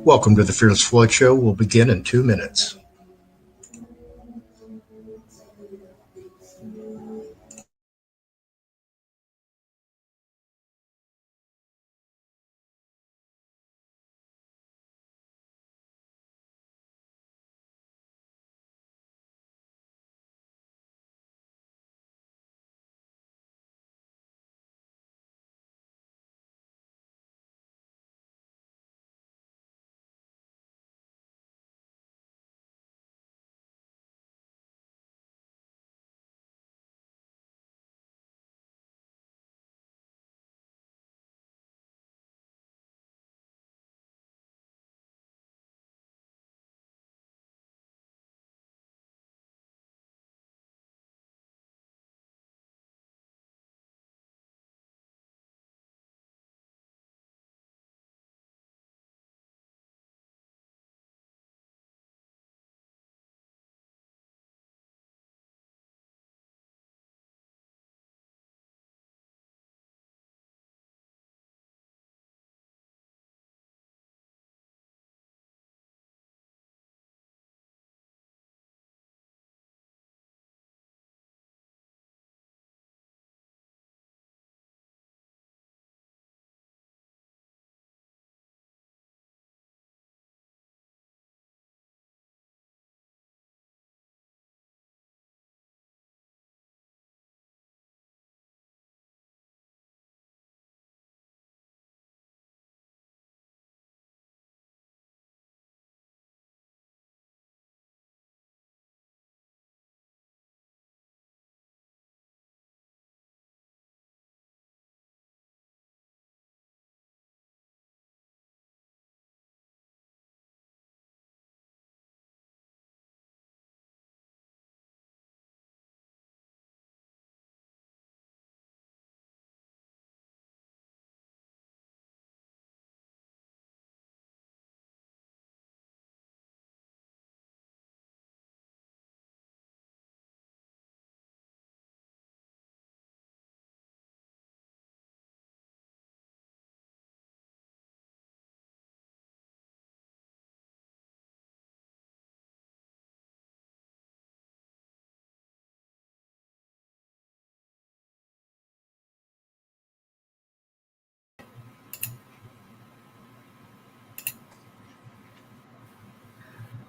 Welcome to the Fearless Floyd Show. We'll begin in 2 minutes.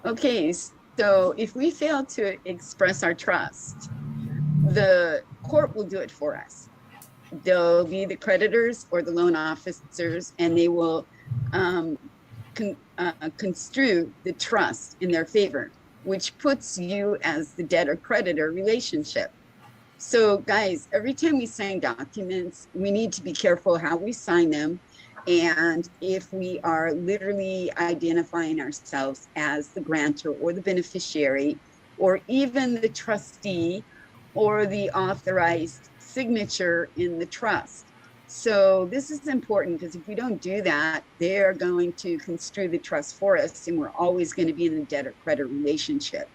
Okay, so if we fail to express our trust, the court will do it for us. They'll be the creditors or the loan officers, and they will construe the trust in their favor, which puts you as the debtor-creditor relationship. So guys, every time we sign documents, we need to be careful how we sign them. And if we are literally identifying ourselves as the grantor or the beneficiary, or even the trustee or the authorized signature in the trust. So this is important because if we don't do that, they're going to construe the trust for us, and we're always going to be in a debtor-creditor relationship.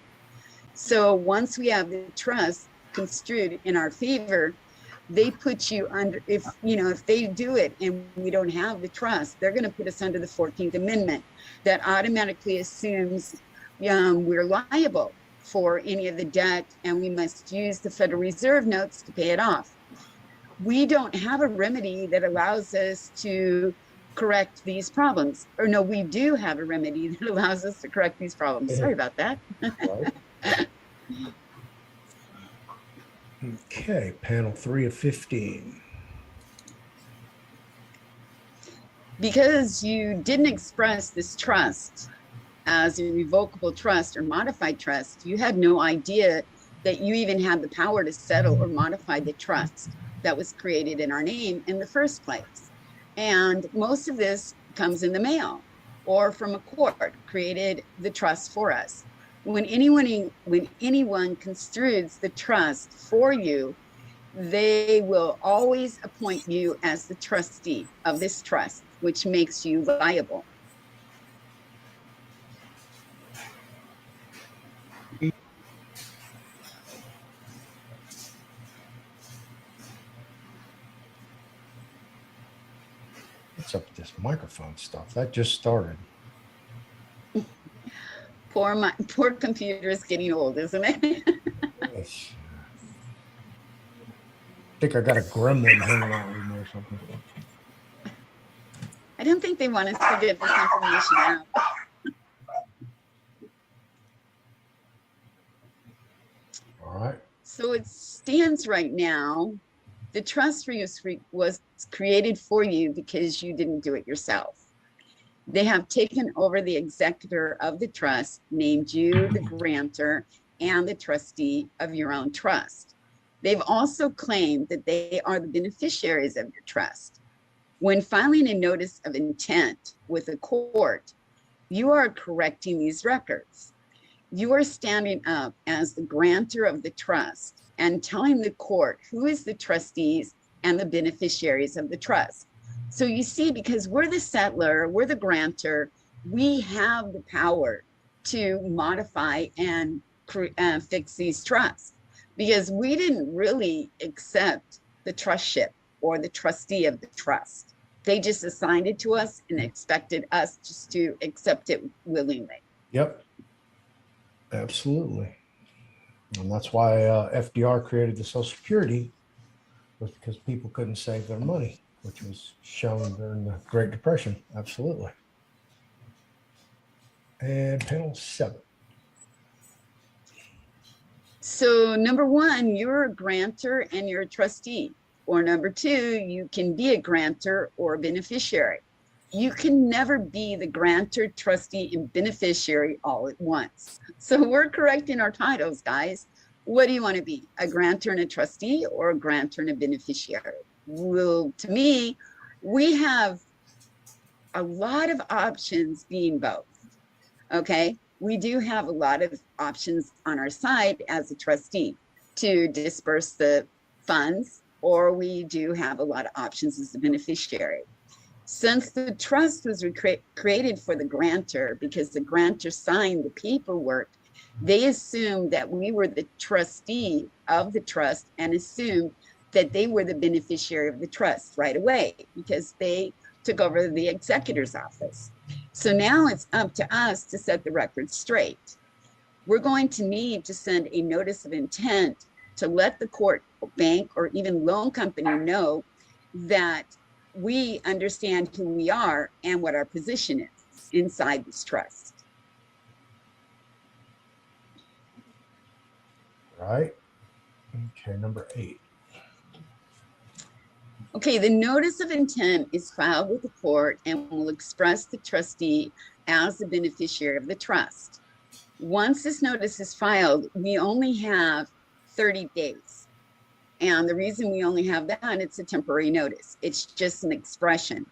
So once we have the trust construed in our favor, they put you under, if they do it and we don't have the trust, they're going to put us under the 14th Amendment that automatically assumes we're liable for any of the debt, and we must use the Federal Reserve notes to pay it off. We don't have a remedy that allows us to correct these problems. Or no, we do have a remedy that allows us to correct these problems. Sorry about that. Okay, panel 3 of 15. Because you didn't express this trust as a revocable trust or modified trust, you had no idea that you even had the power to settle or modify the trust that was created in our name in the first place. And most of this comes in the mail or from a court created the trust for us. When anyone construes the trust for you, they will always appoint you as the trustee of this trust, which makes you liable. What's up with this microphone stuff? That just started. Poor computer is getting old, isn't it? Yes. I think I got a gremlin hanging out with me or something. I don't think they want us to get this information out. All right. So it stands right now. The trust was created for you because you didn't do it yourself. They have taken over the executor of the trust, named you the grantor and the trustee of your own trust. They've also claimed that they are the beneficiaries of your trust. When filing a notice of intent with a court, you are correcting these records. You are standing up as the grantor of the trust and telling the court who is the trustees and the beneficiaries of the trust. So you see, because we're the settlor, we're the grantor, we have the power to modify and fix these trusts, because we didn't really accept the trustship or the trustee of the trust. They just assigned it to us and expected us just to accept it willingly. Yep. Absolutely. And that's why FDR created the Social Security, was because people couldn't save their money, which was shown during the Great Depression. Absolutely. And panel 7. So number 1, you're a grantor and you're a trustee. Or number 2, you can be a grantor or a beneficiary. You can never be the grantor, trustee, and beneficiary all at once. So we're correcting our titles, guys. What do you want to be? A grantor and a trustee, or a grantor and a beneficiary? Well, to me, we have a lot of options being both. Okay, we do have a lot of options on our side as a trustee to disperse the funds, or we do have a lot of options as a beneficiary. Since the trust was created for the grantor, because the grantor signed the paperwork, they assumed that we were the trustee of the trust and assumed that they were the beneficiary of the trust right away, because they took over the executor's office. So now it's up to us to set the record straight. We're going to need to send a notice of intent to let the court, bank, or even loan company know that we understand who we are and what our position is inside this trust. Right. Okay, number 8. Okay, the notice of intent is filed with the court and will express the trustee as the beneficiary of the trust. Once this notice is filed, we only have 30 days. And the reason we only have that, it's a temporary notice. It's just an expression.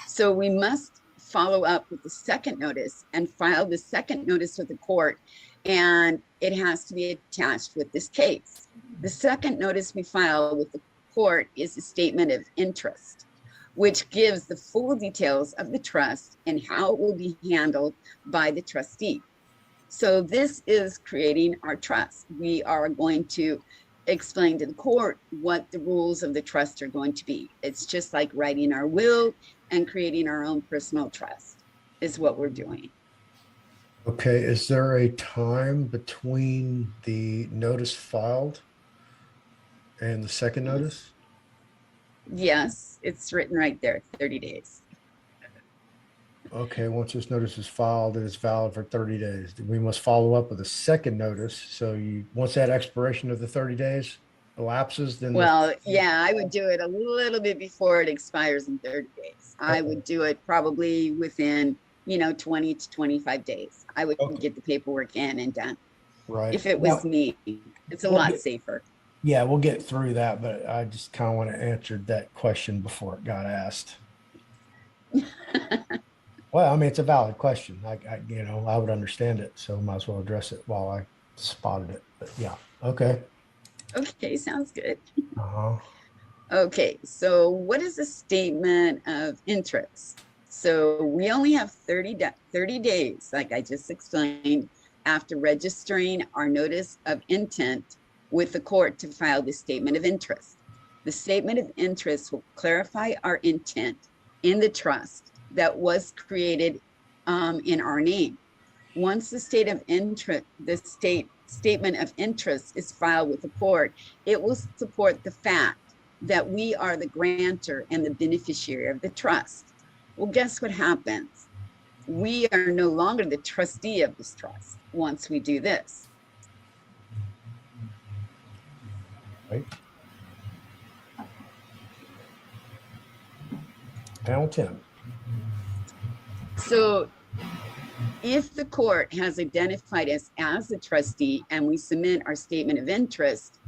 So we must follow up with the second notice and file the second notice with the court, and it has to be attached with this case. The second notice we file with the court is a statement of interest, which gives the full details of the trust and how it will be handled by the trustee. So this is creating our trust. We are going to explain to the court what the rules of the trust are going to be. It's just like writing our will and creating our own personal trust is what we're doing. Okay, is there a time between the notice filed and the second notice? Yes, it's written right there, 30 days. Okay, once this notice is filed, it is valid for 30 days. We must follow up with a second notice. So once that expiration of the 30 days elapses, then well, yeah, I would do it a little bit before it expires in 30 days. I would do it probably within, 20 to 25 days. I would get the paperwork in and done. Right. If it was me, it's a lot safer. Yeah, we'll get through that, but I just kind of want to answer that question before it got asked. Well, I mean, it's a valid question. I would understand it, so might as well address it while I spotted it. But yeah, okay. Okay, sounds good. Uh-huh. Okay, so what is a statement of interest? So we only have 30 days, like I just explained, after registering our notice of intent with the court to file the statement of interest. The statement of interest will clarify our intent in the trust that was created in our name. once the statement of interest is filed with the court, it will support the fact that we are the grantor and the beneficiary of the trust. Well, guess what happens? We are no longer the trustee of this trust once we do this. Right. Panel 10. So if the court has identified us as the trustee and we submit our statement of interest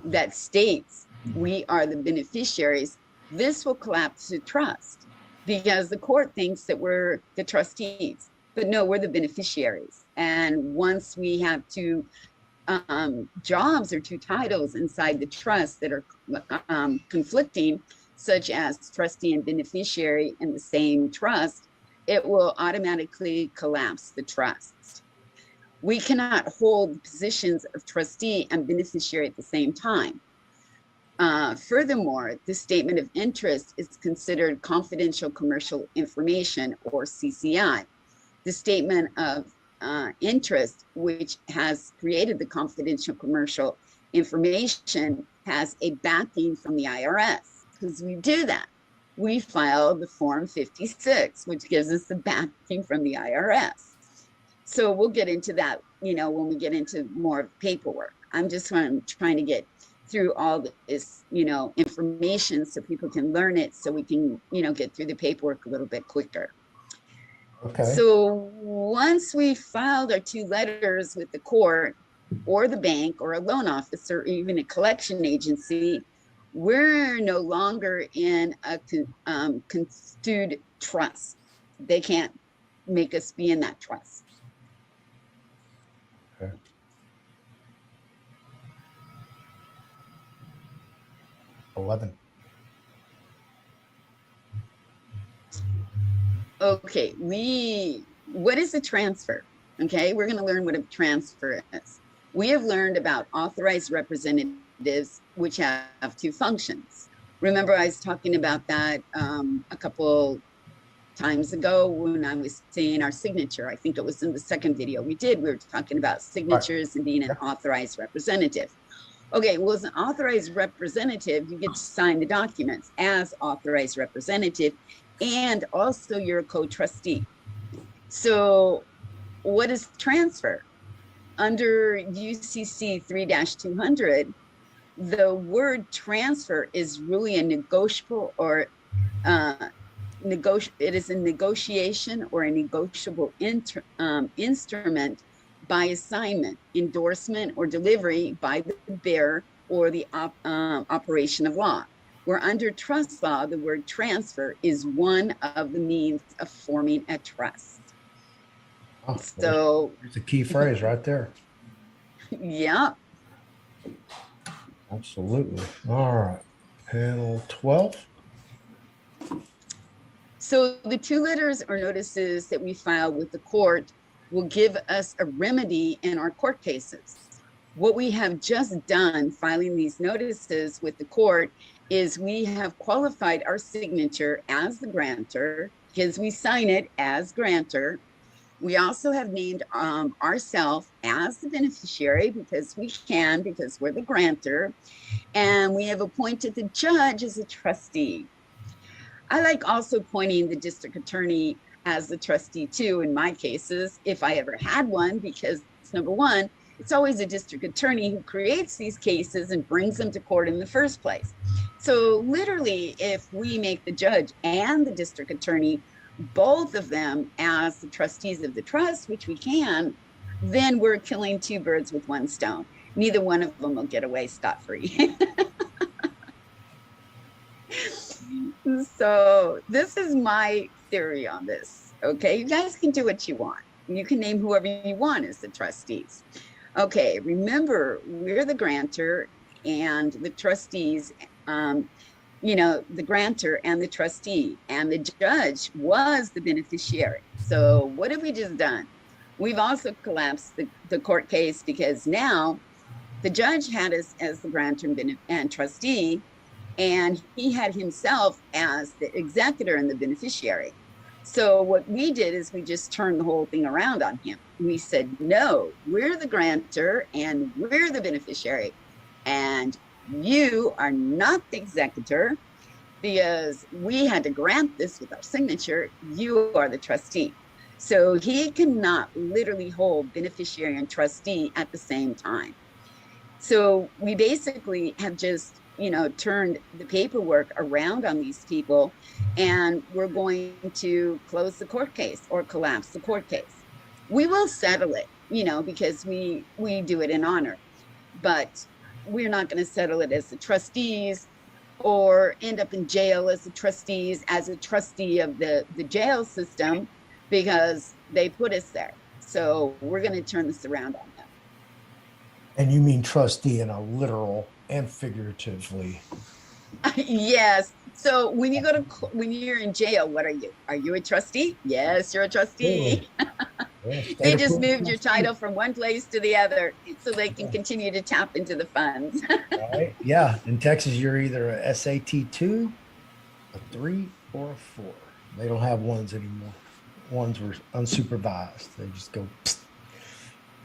that states we are the beneficiaries, this will collapse the trust because the court thinks that we're the trustees, but no, we're the beneficiaries. And once we have two jobs or two titles inside the trust that are conflicting, such as trustee and beneficiary in the same trust, it will automatically collapse the trust. We cannot hold the positions of trustee and beneficiary at the same time. Furthermore, the statement of interest is considered confidential commercial information, or CCI. The statement of interest, which has created the confidential commercial information, has a backing from the IRS. Because we do that, we file the Form 56, which gives us the backing from the IRS. So we'll get into that, when we get into more paperwork. I'm just trying to get through all this, information so people can learn it, so we can, get through the paperwork a little bit quicker. Okay. So once we filed our two letters with the court or the bank or a loan officer, or even a collection agency, we're no longer in a constituted trust. They can't make us be in that trust. Okay. Okay, what is a transfer? Okay, we're going to learn what a transfer is. We have learned about authorized representatives, which have two functions. Remember, I was talking about that a couple times ago when I was saying our signature. I think it was in the second video we were talking about signatures and being an authorized representative. Okay, well, as an authorized representative, you get to sign the documents as authorized representative, and also you're a co-trustee. So what is transfer? Under UCC 3-200, the word transfer is really a negotiable or it is a negotiation or a negotiable instrument by assignment, endorsement, or delivery by the bearer or the operation of law. Where under trust law, the word transfer is one of the means of forming a trust. Oh, so it's a key phrase right there. Yeah. Absolutely. All right. Panel 12. So the two letters or notices that we file with the court will give us a remedy in our court cases. What we have just done filing these notices with the court is we have qualified our signature as the grantor because we sign it as grantor. We also have named ourselves as the beneficiary because we're the grantor, and we have appointed the judge as a trustee. I like also appointing the district attorney as the trustee too in my cases, if I ever had one, because number one, it's always a district attorney who creates these cases and brings them to court in the first place. So literally, if we make the judge and the district attorney, both of them as the trustees of the trust, which we can, then we're killing two birds with one stone. Neither one of them will get away scot-free. So this is my theory on this. Okay, you guys can do what you want. You can name whoever you want as the trustees. Okay, remember, we're the grantor and the trustees, the grantor and the trustee, and the judge was the beneficiary. So what have we just done? We've also collapsed the court case because now the judge had us as the grantor and trustee, and he had himself as the executor and the beneficiary. So what we did is we just turned the whole thing around on him. We said, no, we're the grantor and we're the beneficiary. And you are not the executor because we had to grant this with our signature. You are the trustee. So he cannot literally hold beneficiary and trustee at the same time. So we basically have just, turned the paperwork around on these people, and we're going to close the court case or collapse the court case. We will settle it, because we do it in honor, but we're not going to settle it as the trustees or end up in jail as the trustees, as a trustee of the jail system, because they put us there. So we're going to turn this around on them. And you mean trustee in a literal and figuratively. Yes. So when when you're in jail, what are you? Are you a trustee? Yes, you're a trustee. Yeah, They just moved your trustee. title from one place to the other so they can continue to tap into the funds. Right? Yeah. In Texas, you're either a SAT 2, a 3, or a 4. They don't have ones anymore. Ones were unsupervised. They just go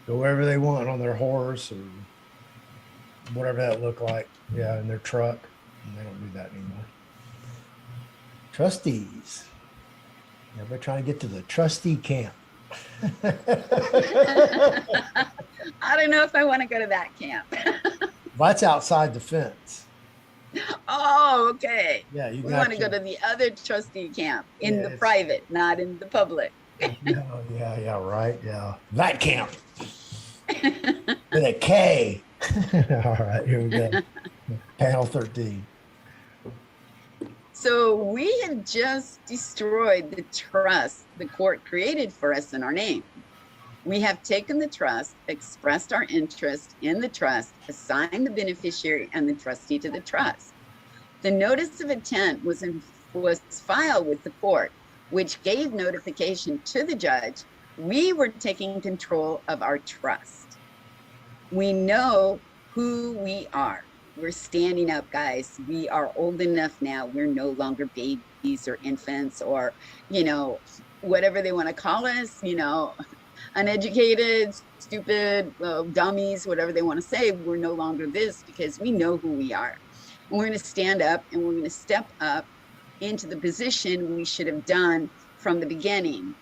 wherever they want on their horse or whatever that looked like. Yeah, in their truck. And they don't do that anymore. Trustees. Yeah, they're trying to get to the trustee camp. I don't know if I want to go to that camp. That's outside the fence. Oh, okay. Yeah, you We got want to go to the other trustee camp in the private, not in the public. yeah, right. Yeah. That camp. With a K. All right, here we go. Panel 13. So we had just destroyed the trust the court created for us in our name. We have taken the trust, expressed our interest in the trust, assigned the beneficiary and the trustee to the trust. The notice of intent was filed with the court, which gave notification to the judge. We were taking control of our trust. We know who we are. We're standing up, guys. We are old enough now. We're no longer babies or infants or, whatever they want to call us, uneducated, stupid, dummies, whatever they want to say. We're no longer this because we know who we are. And we're going to stand up and we're going to step up into the position we should have done from the beginning.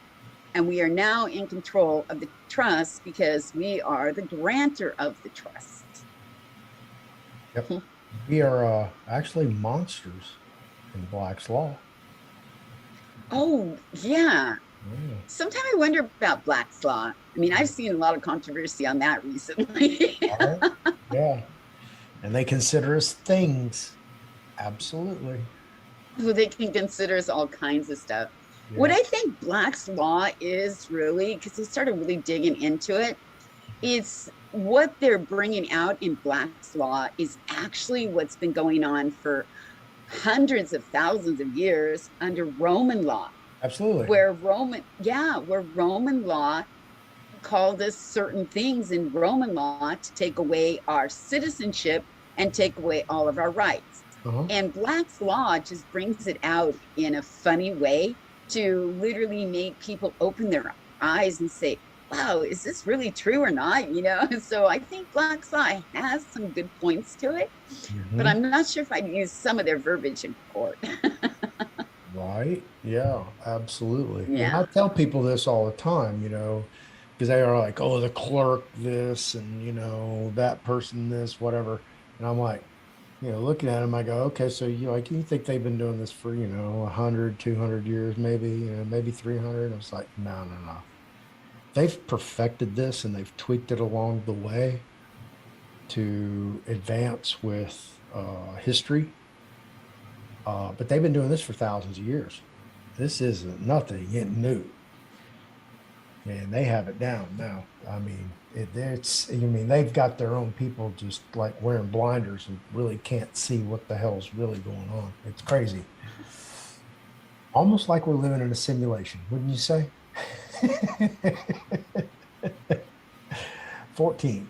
And we are now in control of the trust because we are the grantor of the trust. Yep. We are actually monsters in Black's Law. Oh, yeah. Sometimes I wonder about Black's Law. I mean, I've seen a lot of controversy on that recently. Yeah. And they consider us things. Absolutely. Well, they can consider us all kinds of stuff. Yeah. What I think Black's Law is really, because I started really digging into it, it's what they're bringing out in Black's Law is actually what's been going on for hundreds of thousands of years under Roman law. Absolutely. Where Roman law called us certain things in Roman law to take away our citizenship and take away all of our rights. And Black's Law just brings it out in a funny way to literally make people open their eyes and say, wow, is this really true or not? So I think Black's Law has some good points to it, but I'm not sure if I'd use some of their verbiage in court. Right. Yeah, absolutely. Yeah. And I tell people this all the time, because they are like, oh, the clerk this and, that person this, whatever. And I'm like, looking at them, I go, okay, so you think they've been doing this for, 100, 200 years, maybe, maybe 300. And I was like, no. They've perfected this and they've tweaked it along the way to advance with history. But they've been doing this for thousands of years. This isn't nothing new. And they have it down now. I mean, they've got their own people just like wearing blinders and really can't see what the hell's really going on. It's crazy. Almost like we're living in a simulation, wouldn't you say? 14.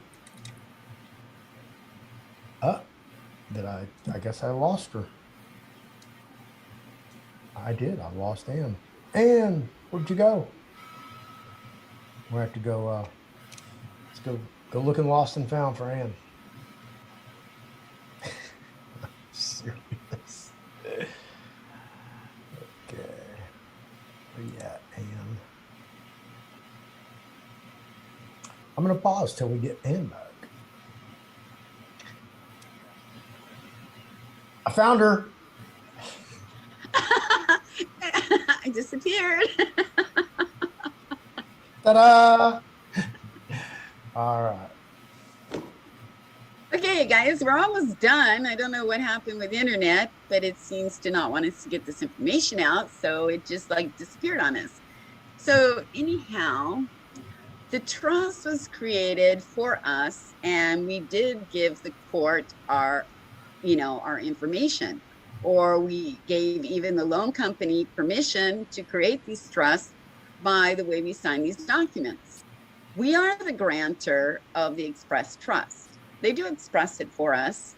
I guess I lost her. I did. I lost Ann. Ann, where'd you go? We'll have to go. Let's go looking lost and found for Ann. Serious. Okay. Where you at, Ann? I'm gonna pause till we get Ann back. I found her. I disappeared. Ta-da! All right. Okay, guys, we're almost done. I don't know what happened with the internet, but it seems to not want us to get this information out. So it just like disappeared on us. So anyhow, the trust was created for us, and we did give the court our, our information, or we gave even the loan company permission to create these trusts by the way we sign these documents. We are the grantor of the express trust. They do express it for us,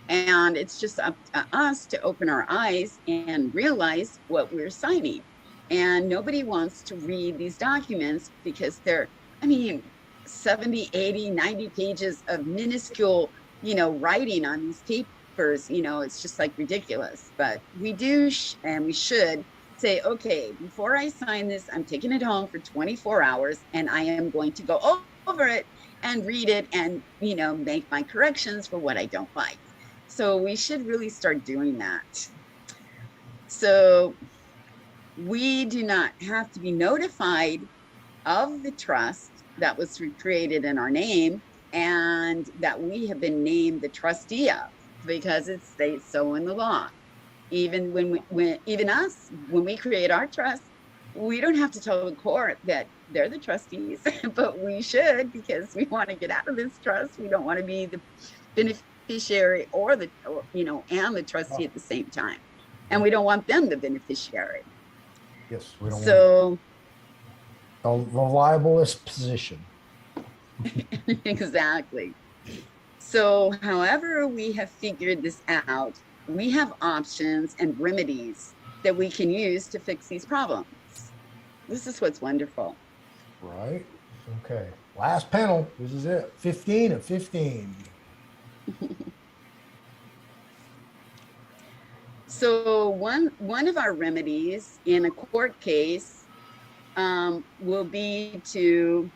and it's just up to us to open our eyes and realize what we're signing. And nobody wants to read these documents because they're, 70, 80, 90 pages of minuscule, writing on these papers, it's just like ridiculous. But we do, and we should say, okay, before I sign this, I'm taking it home for 24 hours and I am going to go over it and read it and, make my corrections for what I don't like. So we should really start doing that. So we do not have to be notified of the trust that was created in our name and that we have been named the trustee of, because it states so in the law. Even when we create our trust, we don't have to tell the court that they're the trustees, but we should, because we want to get out of this trust. We don't want to be the beneficiary and the trustee at the same time. And we don't want them the beneficiary. Yes, we don't want the liablest position. Exactly. So however we have figured this out, we have options and remedies that we can use to fix these problems. This is what's wonderful. Right. Okay. Last panel. This is it. 15 of 15. So one of our remedies in a court case will be the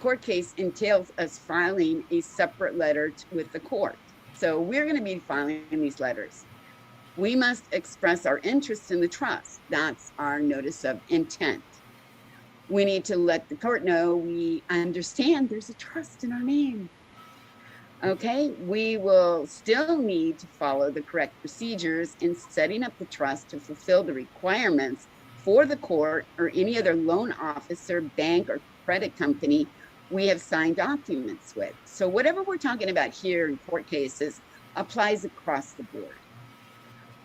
court case entails us filing a separate letter with the court. So we're going to be filing these letters. We must express our interest in the trust. That's our notice of intent. We need to let the court know we understand there's a trust in our name. Okay, we will still need to follow the correct procedures in setting up the trust to fulfill the requirements for the court or any other loan officer, bank, or credit company we have signed documents with. So whatever we're talking about here in court cases applies across the board.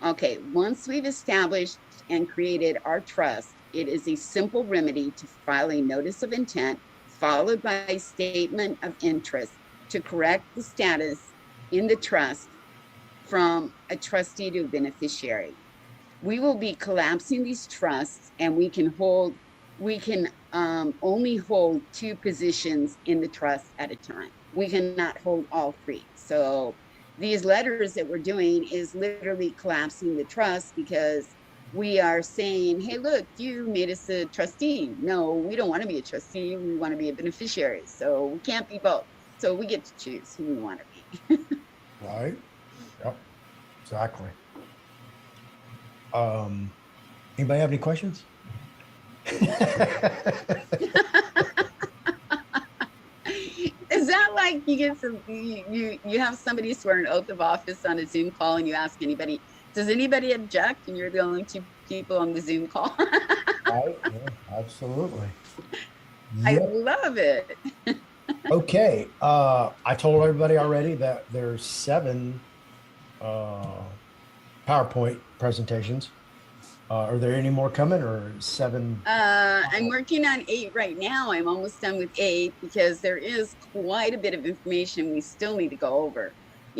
Okay, once we've established and created our trust, it is a simple remedy to file a notice of intent followed by a statement of interest to correct the status in the trust from a trustee to a beneficiary. We will be collapsing these trusts, and we can only hold 2 positions in the trust at a time. We cannot hold all 3. So these letters that we're doing is literally collapsing the trust, because we are saying, hey, look, you made us a trustee. No, we don't want to be a trustee. We want to be a beneficiary. So we can't be both. So we get to choose who we want to be. Right. Yep. Exactly. Anybody have any questions? Is that like you get some, you have somebody swear an oath of office on a Zoom call and you ask anybody, does anybody object? And you're the only 2 people on the Zoom call. Right. Yeah, absolutely. I love it. Okay. I told everybody already that there's 7 PowerPoint presentations. Are there any more coming, or 7? I'm working on 8 right now. I'm almost done with 8 because there is quite a bit of information we still need to go over.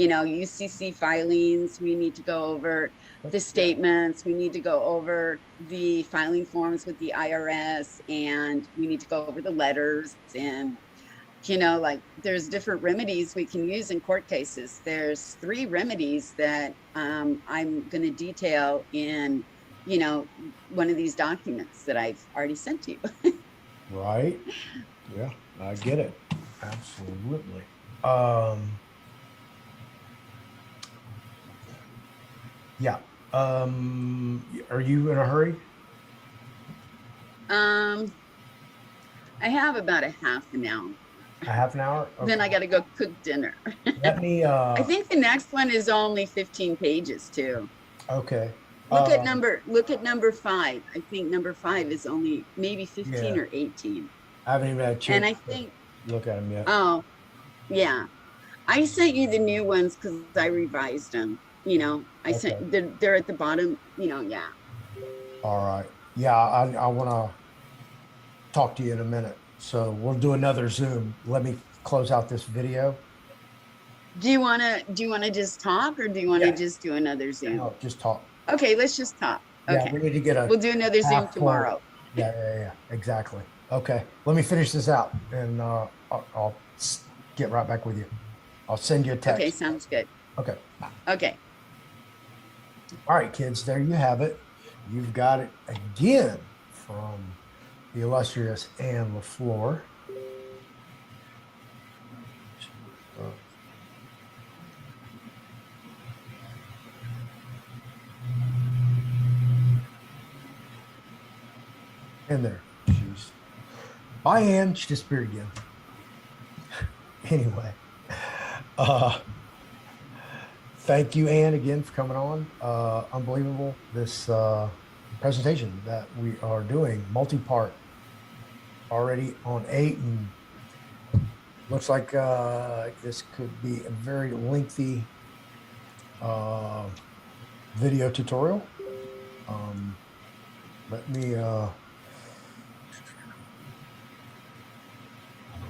UCC filings. We need to go over the statements. We need to go over the filing forms with the IRS, and we need to go over the letters. And, like there's different remedies we can use in court cases. There's 3 remedies that I'm going to detail in, one of these documents that I've already sent to you. Right. Yeah, I get it. Absolutely. Yeah. Are you in a hurry? I have about a half an hour. A half an hour? Okay. Then I got to go cook dinner. Let me, I think the next one is only 15 pages too. okay. Look at number 5. I think number 5 is only maybe 15 or 18. I haven't even had a chance And I think, to look at them yet. oh, yeah. I sent you the new ones because I revised them. I sent, they're at the bottom, yeah. All right. Yeah, I want to talk to you in a minute. So we'll do another Zoom. Let me close out this video. Do you want to just talk, or do you want to just do another Zoom? No, just talk. Okay, let's just talk. Okay. Yeah, we need to get we'll do another Zoom tomorrow. Yeah, exactly. Okay, let me finish this out, and I'll get right back with you. I'll send you a text. Okay, sounds good. Okay. Okay. All right, kids, there you have it. You've got it again from the illustrious Anne LeFlore. In there. Jeez. Bye, Anne. She disappeared again. Anyway. Thank you, Anne, again for coming on. Unbelievable. This presentation that we are doing, multi-part, already on 8, and looks like this could be a very lengthy video tutorial. Let me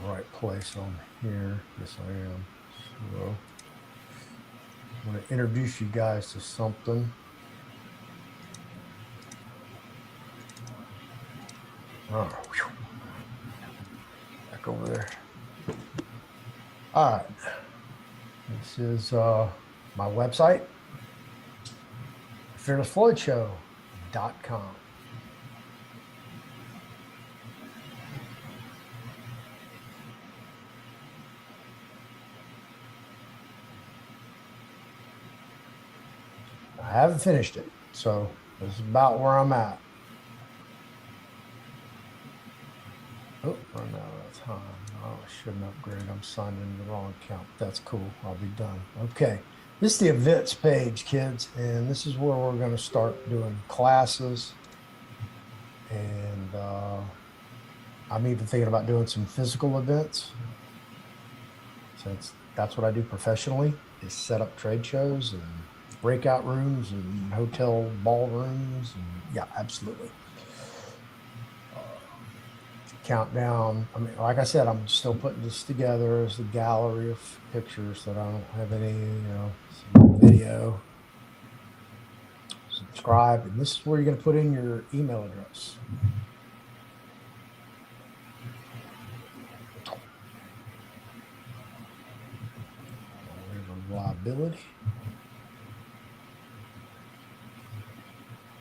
right place on here. Yes, I am. So I'm going to introduce you guys to something. Oh, back over there. All right. This is my website, fearlessfloydshow.com. I haven't finished it, so this is about where I'm at. Oh, run out of time. Oh, I shouldn't upgrade. I'm signed into the wrong account. That's cool. I'll be done. Okay. This is the events page, kids, and this is where we're going to start doing classes. And I'm even thinking about doing some physical events, since that's what I do professionally, is set up trade shows and breakout rooms and hotel ballrooms. And yeah, absolutely. Countdown. I mean, like I said, I'm still putting this together as a gallery of pictures that I don't have any, some video. Subscribe, and this is where you're going to put in your email address. Reliability.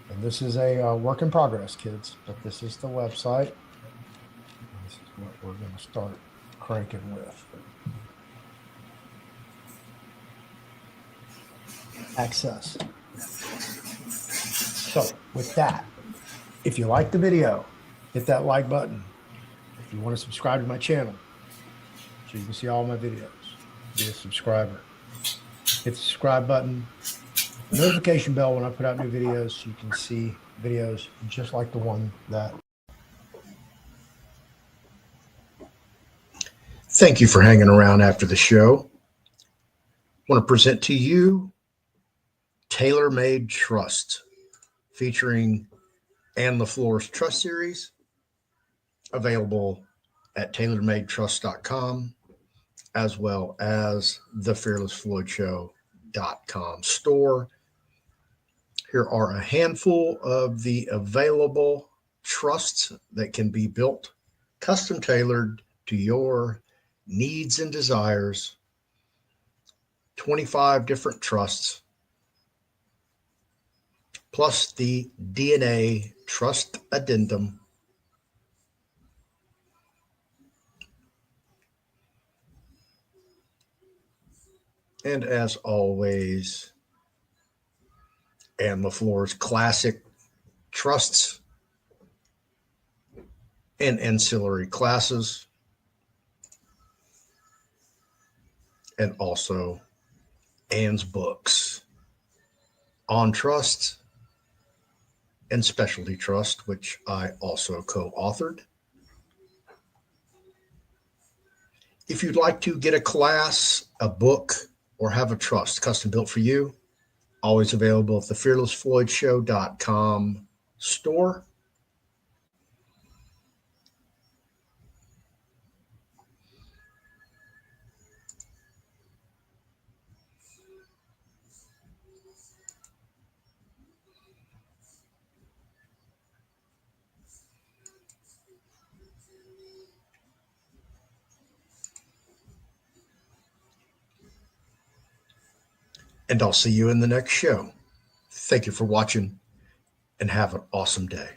And this is a work in progress, kids, but this is the website. This is what we're going to start cranking with. Access. So with that, if you like the video, hit that like button. If you want to subscribe to my channel, so you can see all my videos, be a subscriber. Hit the subscribe button, notification bell when I put out new videos, so you can see videos just like the one that. Thank you for hanging around after the show. I want to present to you Tailor Made Trust, featuring Anne LeFlore's Trust Series, available at tailormadetrust.com as well as the fearlessfloydshow.com store. Here are a handful of the available trusts that can be built, custom tailored to your needs and desires. 25 different trusts, plus the DNA trust addendum. And as always, and LeFlore's classic trusts and ancillary classes, and also Anne's books on trust and specialty trust, which I also co-authored. If you'd like to get a class, a book, or have a trust custom built for you, always available at the fearlessfloydshow.com store. And I'll see you in the next show. Thank you for watching and have an awesome day.